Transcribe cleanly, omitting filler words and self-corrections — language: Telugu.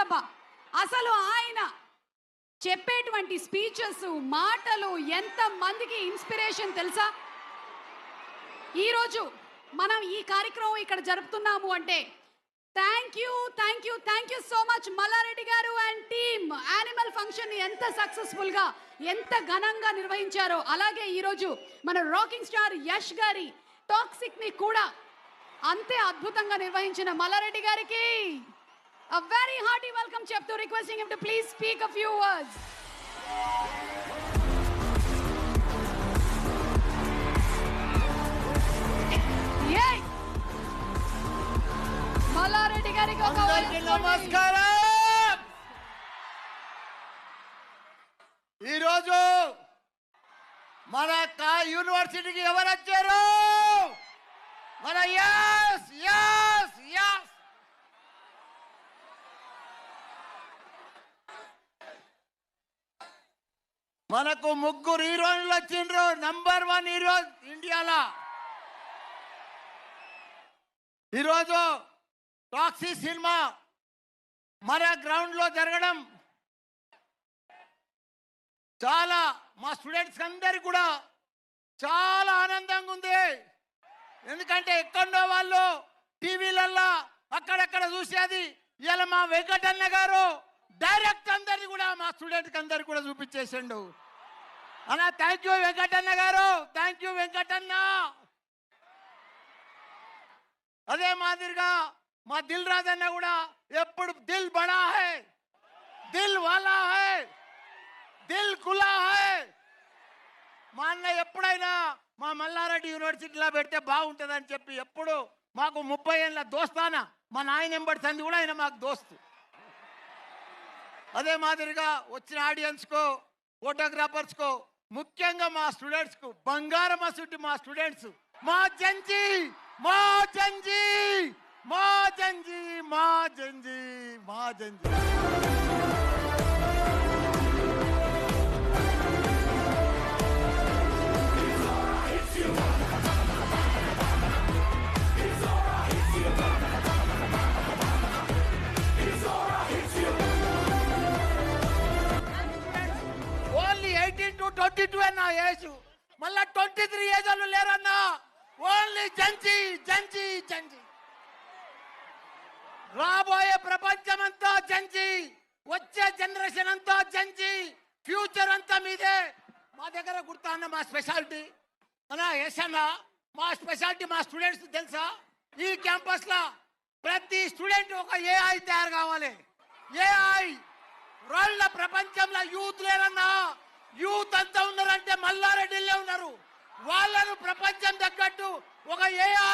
సభ. అసలు ఆయన చెప్పేటువంటి స్పీచెస్ మాటలు ఎంత మందికి ఇన్స్పిరేషన్ తెలుసా? ఈరోజు మనం ఈ కార్యక్రమం ఇక్కడ జరుపుతున్నాము అంటే thank you so much Mallareddy గారు అండ్ టీమ్. యానిమల్ ఫంక్షన్ ఎంత సక్సెస్ఫుల్ గా ఎంత ఘనంగా నిర్వహించారో, అలాగే ఈరోజు మన రాకింగ్ స్టార్ యష్ గారి టాక్సిక్ ని కూడా అంతే అద్భుతంగా నిర్వహించిన మల్లారెడ్డి గారికి a very hearty welcome చెప్తూ requesting him to please speak a few words. Yay! Mallareddy గారికి ఒక నమస్కారం. ఈరోజు మన యూనివర్సిటీకి ఎవరు వచ్చారు? మన యస్ యస్ యస్ మనకు ముగ్గురు హీరోయిన్లు వచ్చిండ్రు. నంబర్ 1 హీరో ఇండియాలో. ఈరోజు టాక్సీ సినిమా మన గ్రౌండ్ లో జరగడం చాలా మా స్టూడెంట్స్ అందరికి కూడా చాలా ఆనందంగా ఉంది. ఎందుకంటే ఎక్కడో వాళ్ళు టీవీలల్లో అక్కడక్కడ చూసేది ఇలా మా వెంకటన్న గారు డైరెక్ట్ అందరినీ కూడా మా స్టూడెంట్కి అందరికి కూడా చూపించేసిండు. అన్న థ్యాంక్ యూ వెంకటన్న గారు, థ్యాంక్ యూ వెంకటన్న. అదే మాదిరిగా మా దిల్ రాజు అన్న కూడా ఎప్పుడు దిల్ బడా హై, దిల్ వాలా హై, దిల్ కులా హై. మా అన్న ఎప్పుడైనా మా మల్లారెడ్డి యూనివర్సిటీలో పెడితే బాగుంటుందని చెప్పి ఎప్పుడు మాకు 30 ఏళ్ళ దోస్తాన మా నాయన ఎంబడి సంది కూడా ఆయన మాకు దోస్తు. అదే మాదిరిగా వచ్చిన ఆడియన్స్కో ఫోటోగ్రాఫర్స్కో ముఖ్యంగా మా స్టూడెంట్స్కు బంగారం అసుటి మా స్టూడెంట్స్ మా జంజీ మా జంజీ మా జంజీ మా జంజీ మా జంజీ. ఓన్లీ 18 to 22 అన్న ఏజ్, మళ్ళా 23 ఏజ్ వాళ్ళు లేరన్నా. ఓన్లీ జంజీ జంజీ జంజీ. రాబోయే ప్రపంచం అంతా జంజీ, వచ్చే జనరేషన్ అంతా జంజీ, ఫ్యూచర్ అంతా మీదే. మా దగ్గర గుర్తా అన్న మా స్పెషాలిటీ అన్నా ఎస్ అన్న, మా స్పెషాలిటీ మా స్టూడెంట్స్ తెలుసా? ఈ క్యాంపస్ లో ప్రతి స్టూడెంట్ ఒక ఏఐ తయారు కావాలి. ఏఐ వాళ్ళ ప్రపంచంలో యూత్ లేరన్నా. యూత్ అంతా ఉన్నారంటే మల్లారెడ్డిలే ఉన్నారు. వాళ్ళను ప్రపంచం తగ్గట్టు ఒక ఏఐ